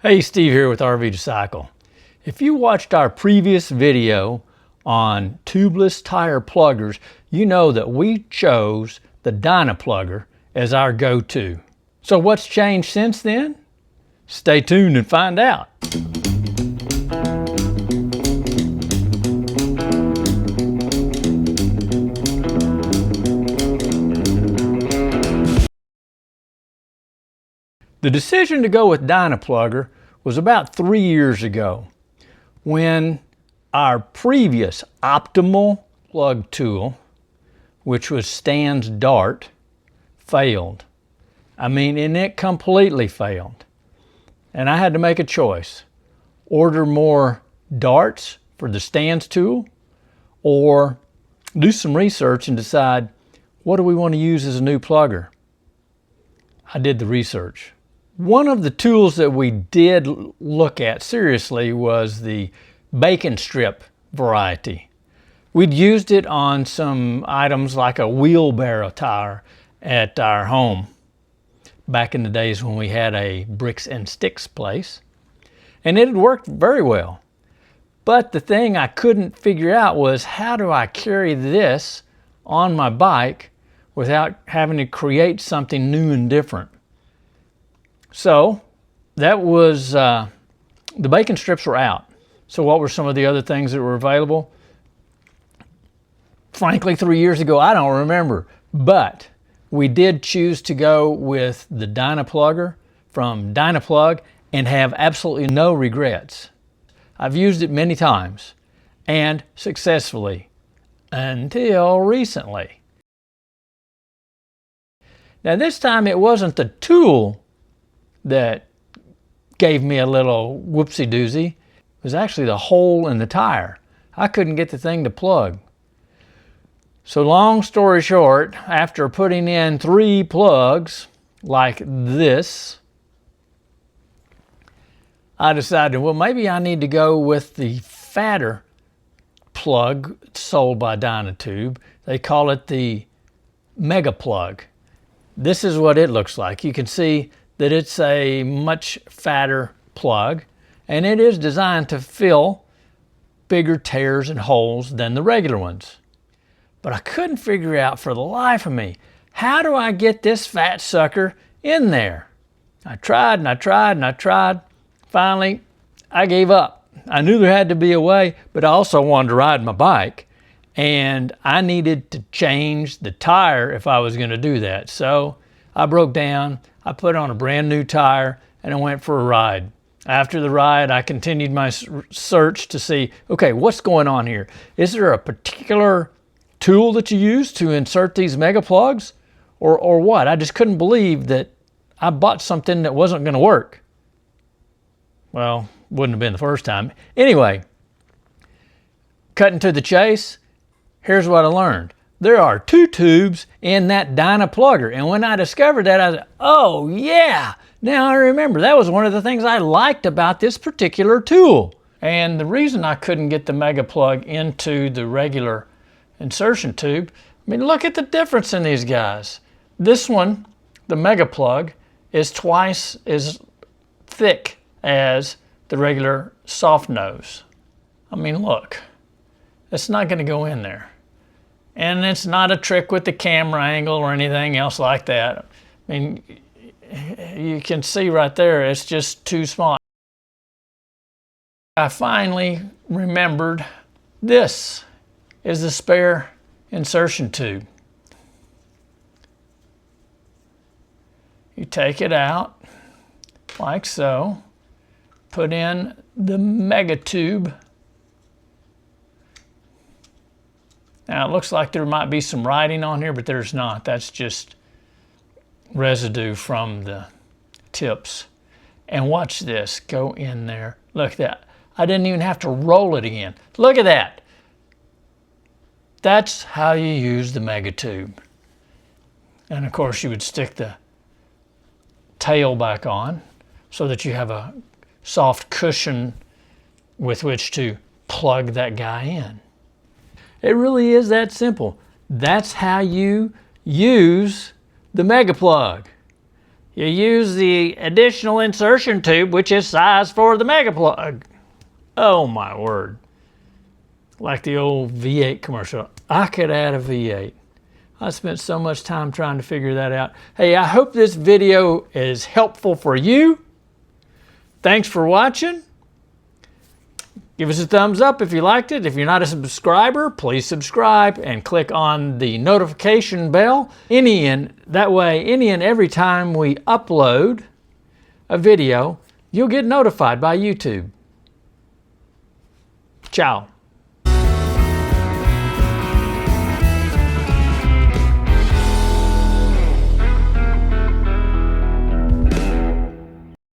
Hey, Steve here with RV to Cycle. If you watched our previous video on tubeless tire pluggers, you know that we chose the Dynaplugger as our go-to. So what's changed since then? Stay tuned and find out. The decision to go with Dynaplugger was about 3 years ago when our previous optimal plug tool, which was Stan's Dart, failed. And it completely failed. And I had to make a choice. Order more darts for the Stan's tool or do some research and decide what do we want to use as a new plugger. I did the research. One of the tools that we did look at seriously was the bacon strip variety. We'd used it on some items like a wheelbarrow tire at our home back in the days when we had a bricks and sticks place, and it had worked very well. But the thing I couldn't figure out was, how do I carry this on my bike without having to create something new and different? So that was, the bacon strips were out. So what were some of the other things that were available? Frankly, 3 years ago, I don't remember, but we did choose to go with the Dynaplugger from Dynaplug and have absolutely no regrets. I've used it many times and successfully until recently. Now this time it wasn't the tool that gave me a little whoopsie-doozy. It was actually the hole in the tire. I couldn't get the thing to plug. So long story short, after putting in 3 plugs like this, I decided, well, maybe I need to go with the fatter plug sold by Dynatube. They call it the Mega Plug. This is what it looks like. You can see that it's a much fatter plug, and it is designed to fill bigger tears and holes than the regular ones. But I couldn't figure out for the life of me, how do I get this fat sucker in there? I tried and I tried and I tried. Finally, I gave up. I knew there had to be a way, but I also wanted to ride my bike, and I needed to change the tire if I was going to do that. So I broke down, I put on a brand new tire, and I went for a ride. After the ride, I continued my search to see, okay, what's going on here? Is there a particular tool that you use to insert these mega plugs, or what? I just couldn't believe that I bought something that wasn't going to work. Well, wouldn't have been the first time. Anyway, cutting to the chase, here's what I learned. There are 2 tubes in that Dynaplugger, and when I discovered that, I was, oh yeah, now I remember. That was one of the things I liked about this particular tool. And the reason I couldn't get the Mega Plug into the regular insertion tube, look at the difference in these guys. This one, the Mega Plug, is twice as thick as the regular soft nose. Look, it's not going to go in there. And it's not a trick with the camera angle or anything else like that. You can see right there, it's just too small. I finally remembered this is the spare insertion tube. You take it out like so, put in the mega tube. Now it looks like there might be some writing on here, but there's not. That's just residue from the tips. And watch this, go in there. Look at that. I didn't even have to roll it again. Look at that. That's how you use the mega tube. And of course you would stick the tail back on so that you have a soft cushion with which to plug that guy in. It really is that simple. That's how you use the Mega Plug. You use the additional insertion tube, which is sized for the mega plug. Oh my word. Like the old V8 commercial. I could add a V8. I spent so much time trying to figure that out. Hey, I hope this video is helpful for you. Thanks for watching. Give us a thumbs up if you liked it. If you're not a subscriber, please subscribe and click on the notification bell. That way, any and every time we upload a video, you'll get notified by YouTube. Ciao.